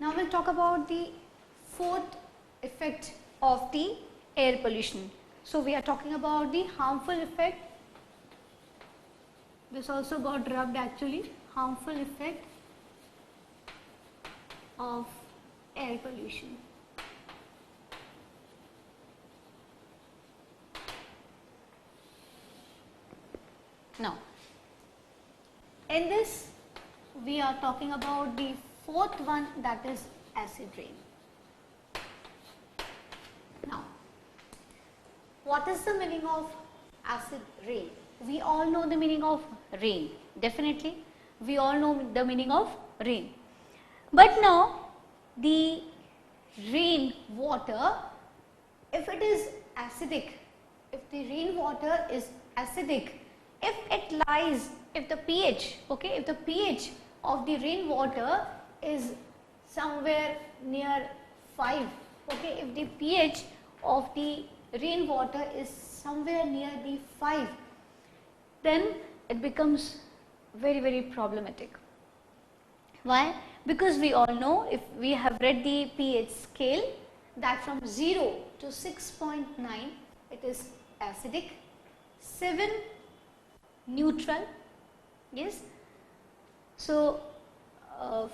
Now we'll talk about the fourth effect of the air pollution. So we are talking about the harmful effect. This also got rubbed actually. Harmful effect of air pollution. Now, in this we are talking about the fourth one, that is acid rain. Now, what is the meaning of acid rain? We all know the meaning of rain, definitely. We all know the meaning of rain. But now, the rain water, if it is acidic, if the rain water is acidic, if it lies, if the pH, okay, if the pH of the rain water is somewhere near 5, okay, if the pH of the rain water is somewhere near the 5, then it becomes very problematic. Why? Because we all know, if we have read the pH scale, that from 0 to 6.9 it is acidic, 7 neutral, yes. So,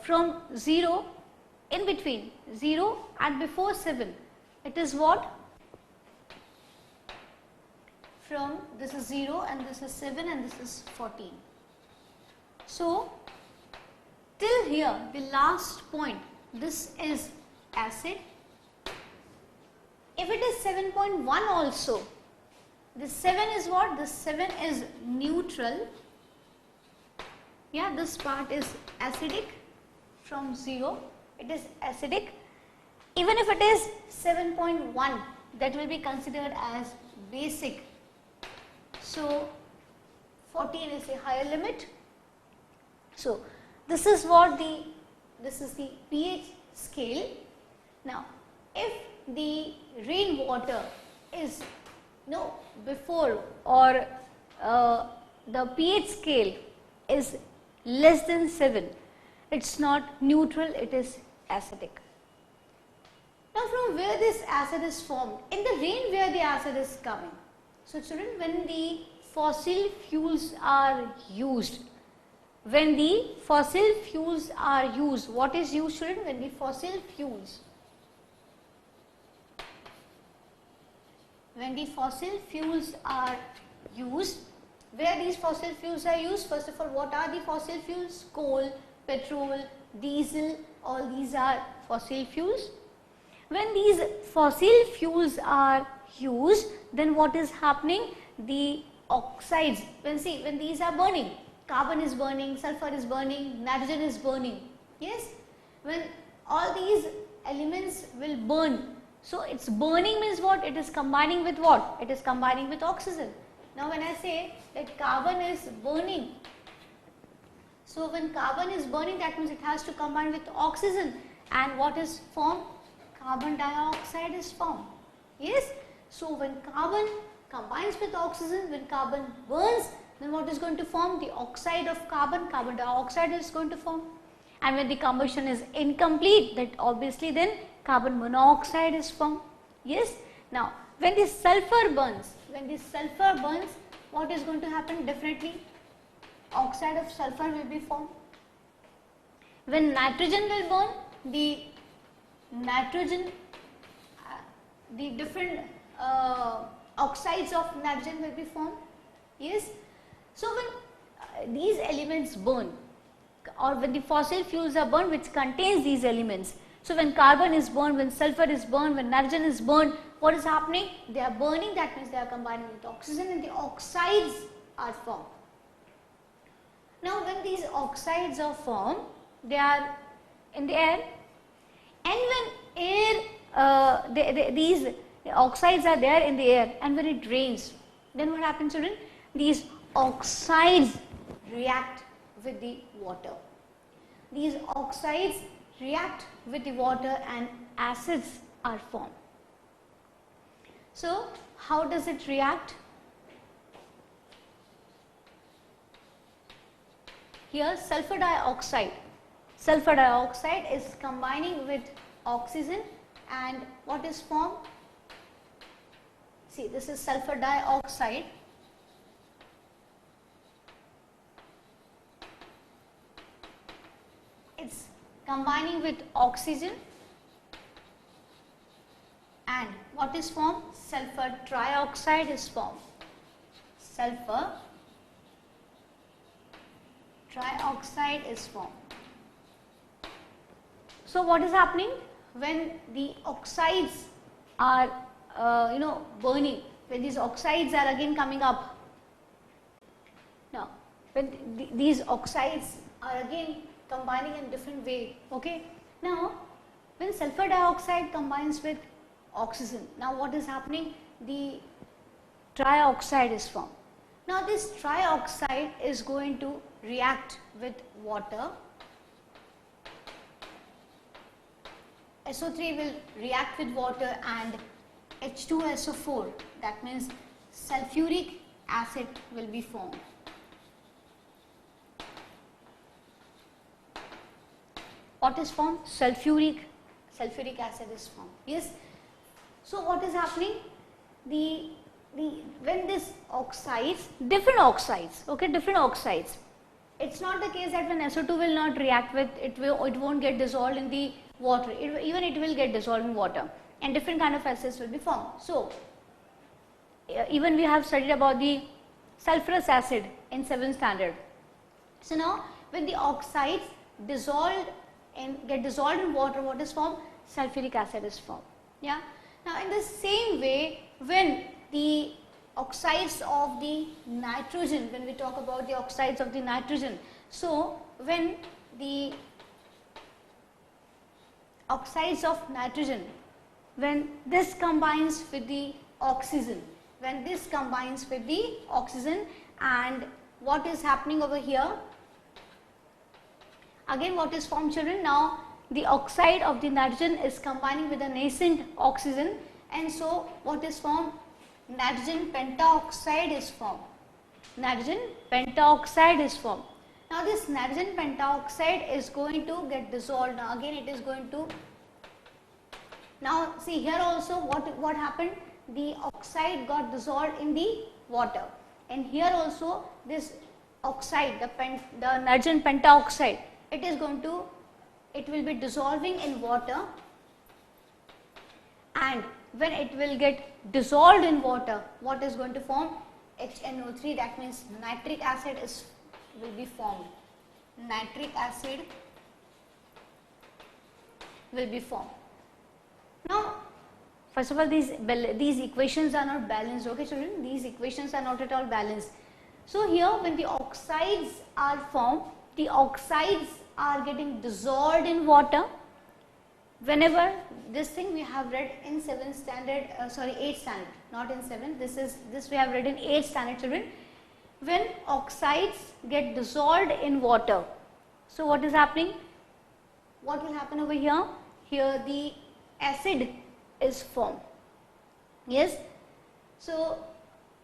from 0, in between 0 and before 7, it is what? From this is 0 and this is 7 and this is 14. So, till here the last point, this is acid. If it is 7.1 also, this 7 is what? This 7 is neutral. Yeah, this part is acidic. From 0 it is acidic. Even if it is 7.1, that will be considered as basic. So, 14 is a higher limit. So, this is the pH scale. Now, if the rain water is before, or the pH scale is less than 7, it's not neutral, it is acidic. Now, from where this acid is formed? In the rain, where the acid is coming. So, children, when the fossil fuels are used, what is used, children? When the fossil fuels are used, where these fossil fuels are used? First of all, what are the fossil fuels? Coal, petrol, diesel, all these are fossil fuels. When these fossil fuels are used, then what is happening? The oxides, when these are burning, carbon is burning, sulfur is burning, nitrogen is burning, yes, when all these elements will burn. So, its burning means what? It is combining with what? It is combining with oxygen. Now, when I say that carbon is burning, so when carbon is burning, that means it has to combine with oxygen, and what is formed? Carbon dioxide is formed, yes. So, when carbon combines with oxygen, when carbon burns, then what is going to form? The oxide of carbon, carbon dioxide is going to form. And when the combustion is incomplete, that obviously then carbon monoxide is formed, yes. Now, when the sulfur burns, what is going to happen? Definitely oxide of sulfur will be formed. When nitrogen will burn, the nitrogen, the different oxides of nitrogen will be formed, yes. So, when these elements burn, or when the fossil fuels are burned which contains these elements, so when carbon is burned, when sulfur is burned, when nitrogen is burned, what is happening? They are burning, that means they are combining with oxygen and the oxides are formed. Now, when these oxides are formed, they are in the air, and when these oxides are there in the air, and when it rains, then what happens, children? These oxides react with the water. These oxides react with the water and acids are formed. So, how does it react? Here sulfur dioxide sulfur dioxide is combining with oxygen, and what is formed? See, this is sulfur dioxide. It's combining with oxygen, and what is formed? Sulfur trioxide is formed. Sulfur trioxide is formed. So what is happening when the oxides are burning, when these oxides are again coming up? Now when these oxides are again combining in different way, okay. Now when sulfur dioxide combines with oxygen, now what is happening? The trioxide is formed. Now this trioxide is going to react with water. SO3 will react with water and H2SO4, that means sulfuric acid will be formed. What is formed? Sulfuric acid is formed. Yes. So what is happening? When this oxides, different oxides, okay, different oxides. It's not the case that when SO2 will not react with it, it won't get dissolved in the water. Even it will get dissolved in water, and different kind of acids will be formed. So even we have studied about the sulfurous acid in 7th standard. So now when the oxides get dissolved in water, what is formed? Sulfuric acid is formed. Yeah. Now in the same way, when the oxides of the nitrogen, when we talk about the oxides of the nitrogen, so when the oxides of nitrogen, when this combines with the oxygen, and what is happening over here? Again, what is formed, children? Now the oxide of the nitrogen is combining with the nascent oxygen, and so what is formed? Nitrogen pentaoxide is formed. Nitrogen pentaoxide is formed. Now this nitrogen pentaoxide is going to get dissolved. Now again it is going to, now see here also what happened? The oxide got dissolved in the water, and here also this oxide, the nitrogen pentaoxide, it will be dissolving in water, and when it will get dissolved in water, what is going to form? HNO3, that means nitric acid will be formed. Nitric acid will be formed. Now first of all, these equations are not balanced, okay children, these equations are not at all balanced. So here when the oxides are formed, the oxides are getting dissolved in water. Whenever this thing we have read in 7th standard, 8th standard, not in 7th, this we have read in 8th standard, children. When oxides get dissolved in water, so what is happening? What will happen over here? Here the acid is formed. Yes. So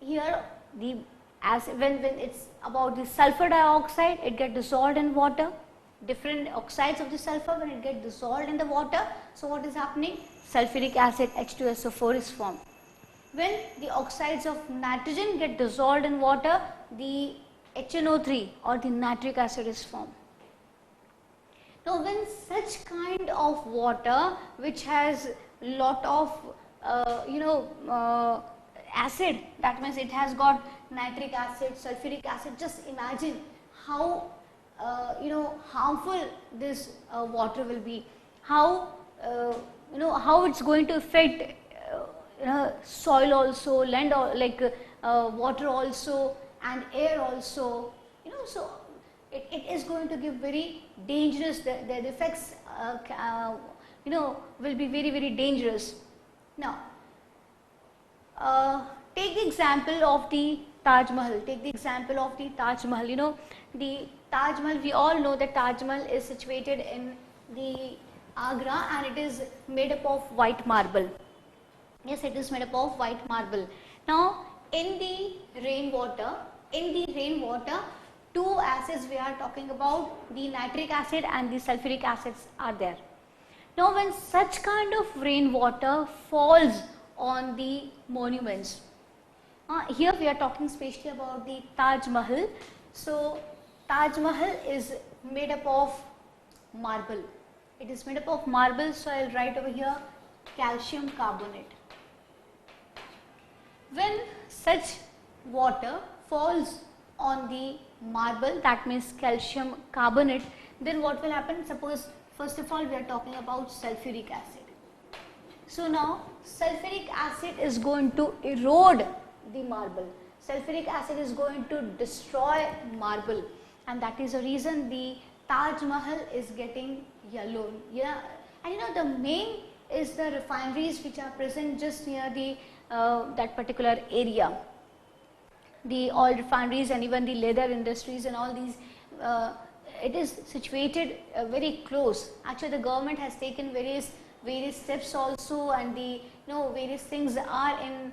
here the acid, when it's about the sulfur dioxide, it gets dissolved in water. Different oxides of the sulfur, when it gets dissolved in the water, so what is happening? Sulfuric acid H2SO4 is formed. When the oxides of nitrogen get dissolved in water, the HNO3 or the nitric acid is formed. Now when such kind of water which has lot of acid, that means it has got nitric acid, sulfuric acid, just imagine how harmful this water will be, how it's going to affect soil also, land, water also, and air also, so it is going to give very dangerous, the effects will be very, very dangerous. Now take the example of the Taj Mahal. The Taj Mahal, we all know that Taj Mahal is situated in the Agra, and it is made up of white marble. Yes, it is made up of white marble. Now in the rainwater, two acids we are talking about, the nitric acid and the sulfuric acids are there. Now when such kind of rainwater falls on the monuments, here we are talking specially about the Taj Mahal. So Taj Mahal is made up of marble. It is made up of marble, so I will write over here calcium carbonate. When such water falls on the marble, that means calcium carbonate, then what will happen? Suppose first of all we are talking about sulfuric acid. So now sulfuric acid is going to erode the marble. Sulfuric acid is going to destroy marble, and that is the reason the Taj Mahal is getting yellow. Yeah, and you know the main is the refineries which are present just near the that particular area. The oil refineries and even the leather industries and all these, it is situated very close. Actually, the government has taken various steps also, and the various things are in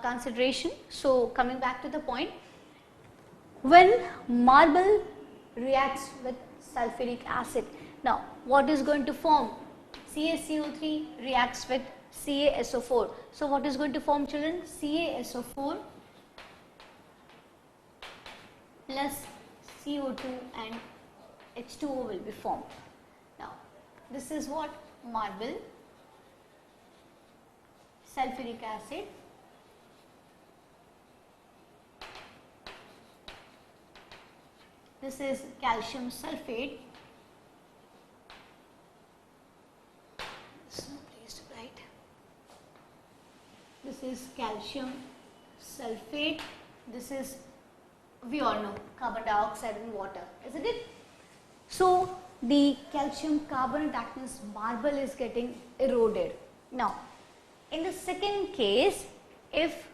consideration. So coming back to the point, when marble reacts with sulfuric acid, now what is going to form? CaCO3 reacts with CaSO4. So what is going to form, children? CaSO4 plus CO2 and H2O will be formed. Now this is what? Marble, sulfuric acid, this is calcium sulfate, so please to write, this is calcium sulfate, this is, we all know, carbon dioxide and water, isn't it? So the calcium carbonate, that means marble is getting eroded. Now in the second case, if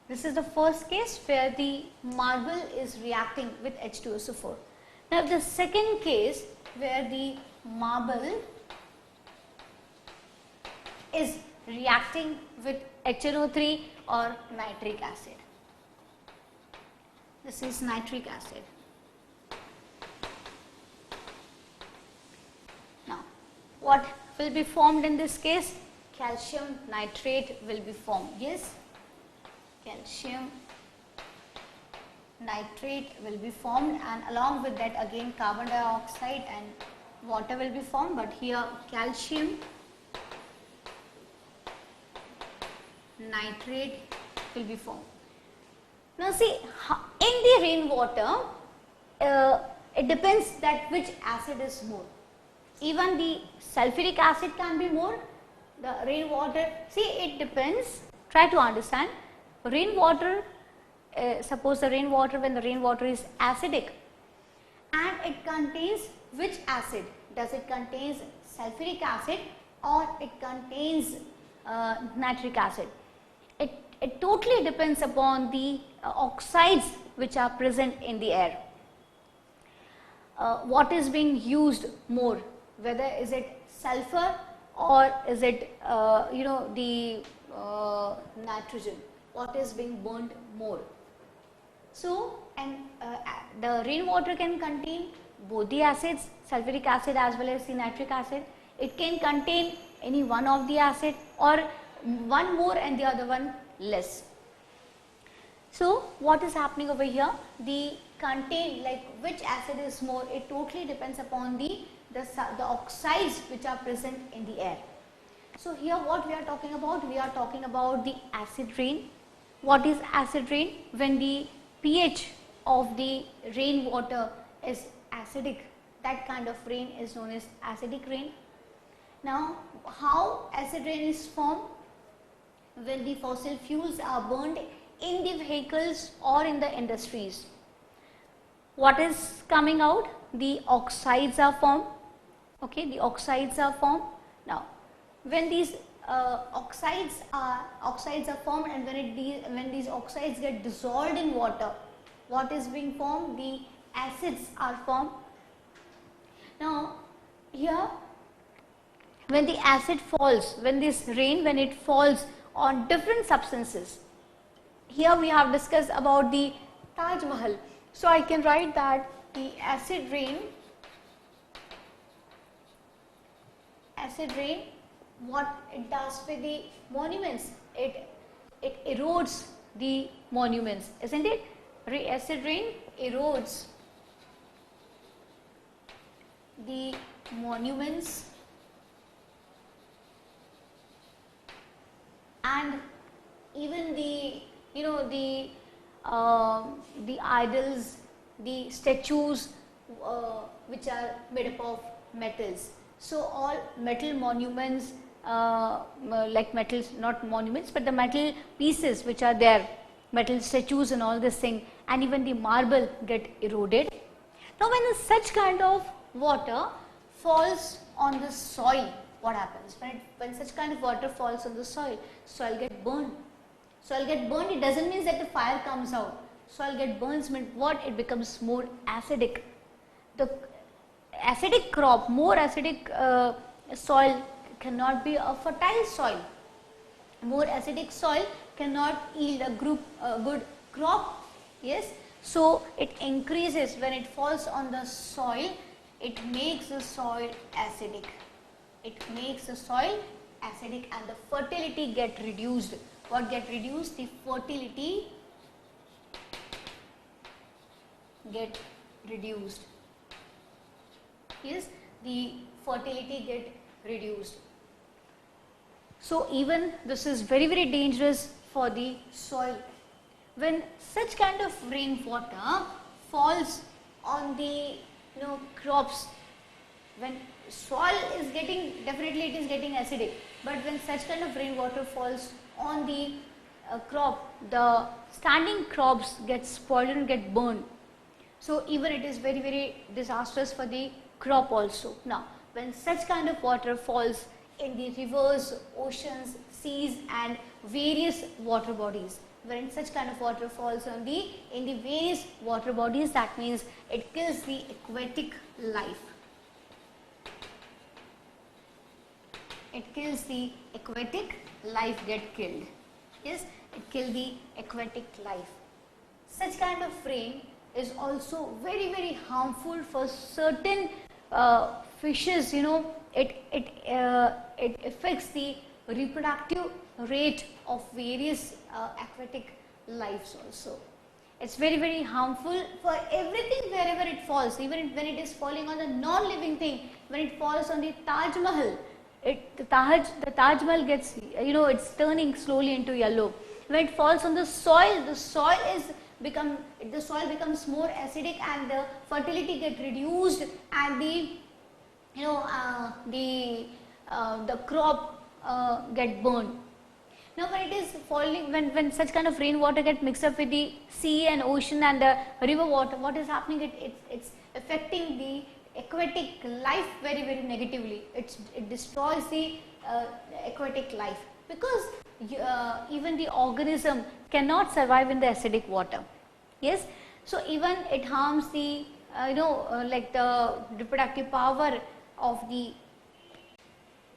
this is the first case where the marble is reacting with H2SO4. Now the second case where the marble is reacting with HNO3 or nitric acid. This is nitric acid. Now what will be formed in this case? Calcium nitrate will be formed. Yes, calcium nitrate will be formed, and along with that again carbon dioxide and water will be formed, but here calcium nitrate will be formed. Now see, in the rainwater, it depends that which acid is more. Even the sulfuric acid can be more, the rainwater, see it depends, try to understand. Rainwater, suppose the rainwater, when the rainwater is acidic and it contains which acid? Does it contains sulfuric acid or it contains nitric acid? It totally depends upon the oxides which are present in the air. What is being used more, whether is it sulfur or is it the nitrogen, what is being burnt more. So and the rainwater can contain both the acids, sulfuric acid as well as the nitric acid. It can contain any one of the acid or one more and the other one less. So what is happening over here? The contain, like which acid is more, it totally depends upon the oxides which are present in the air. So here what we are talking about? We are talking about the acid rain. What is acid rain? When the pH of the rainwater is acidic, that kind of rain is known as acidic rain. Now how acid rain is formed? When the fossil fuels are burned in the vehicles or in the industries. What is coming out? The oxides are formed. Okay, the oxides are formed. Now when these oxides are formed, and when these oxides get dissolved in water, what is being formed? The acids are formed. Now here when the acid falls, when this rain, when it falls on different substances, here we have discussed about the Taj Mahal. So I can write that the acid rain, what it does with the monuments, it erodes the monuments, isn't it? Acid rain erodes the monuments and even the the idols, the statues which are made up of metals. So all metal monuments, like metals, not monuments, but the metal pieces which are there, metal statues and all this thing, and even the marble get eroded. Now when such kind of water falls on the soil, what happens? When such kind of water falls on the soil, soil get burned. Soil get burned, it doesn't mean that the fire comes out. Soil get burns means what? It becomes more acidic. The acidic crop, more acidic soil cannot be a fertile soil. More acidic soil cannot yield a good crop. Yes. So it increases when it falls on the soil, it makes the soil acidic. It makes the soil acidic and the fertility get reduced. What get reduced? The fertility get reduced. Yes, the fertility get reduced. So even this is very, very dangerous for the soil. When such kind of rainwater falls on the crops, when soil is getting, definitely it is getting acidic, but when such kind of rainwater falls on the crop, the standing crops get spoiled and get burned. So even it is very, very disastrous for the crop also. Now when such kind of water falls in the rivers, oceans, seas and various water bodies, when such kind of water falls on in the various water bodies, that means it kills the aquatic life. It kills the aquatic life, get killed. Yes, it kills the aquatic life. Such kind of rain is also very, very harmful for certain fishes. It affects the reproductive rate of various aquatic lives also. It's very, very harmful for everything wherever it falls, even when it is falling on a non-living thing. When it falls on the Taj Mahal, the Taj Mahal gets, it's turning slowly into yellow. When it falls on the soil becomes more acidic and the fertility get reduced and the crop get burned. Now when it is falling, when such kind of rainwater get mixed up with the sea and ocean and the river water, what is happening? It's affecting the aquatic life very, very negatively. It destroys the aquatic life because even the organism cannot survive in the acidic water. Yes. So even it harms the like the reproductive power of the.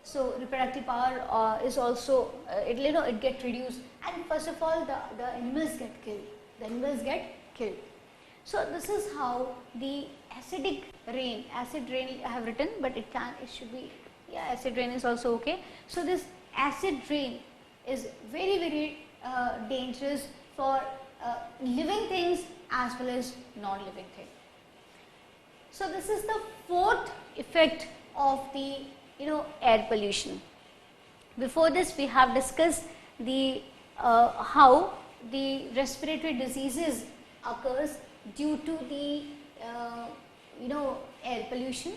So reproductive power is also it get reduced, and first of all the animals get killed. The animals get killed. So this is how the acid rain I have written, but it should be, yeah, acid rain is also okay. So this acid rain is very, very dangerous for living things as well as non-living things. So this is the fourth effect of the air pollution. Before this we have discussed the how the respiratory diseases occurs due to the air pollution.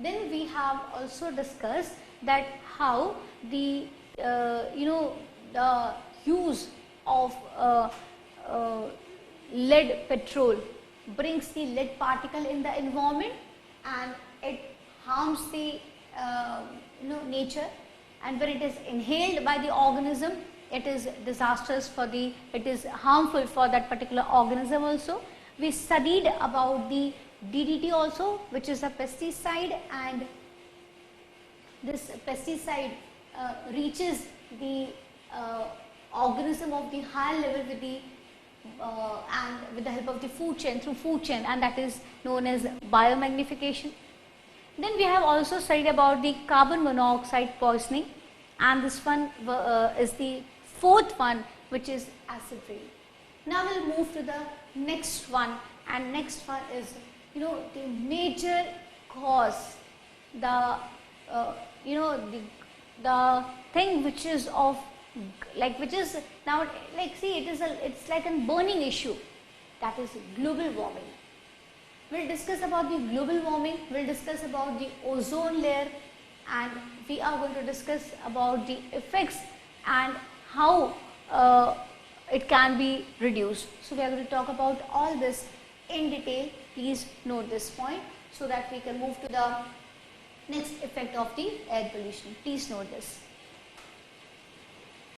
Then we have also discussed that how the the use of lead petrol brings the lead particle in the environment and it harms the nature, and when it is inhaled by the organism, it is disastrous for it is harmful for that particular organism also. We studied about the DDT also, which is a pesticide, and this pesticide reaches the organism of the higher level with the and with the help of the food chain, through food chain, and that is known as biomagnification. Then we have also studied about the carbon monoxide poisoning, and this one is the fourth one, which is acid rain. Now we'll move to the next one, and next one is the major cause, the the thing which is of which is now see it's like a burning issue, that is global warming. We'll discuss about the global warming, we'll discuss about the ozone layer, and we are going to discuss about the effects and how it can be reduced. So we are going to talk about all this in detail. Please note this point so that we can move to the next effect of the air pollution. Please note this.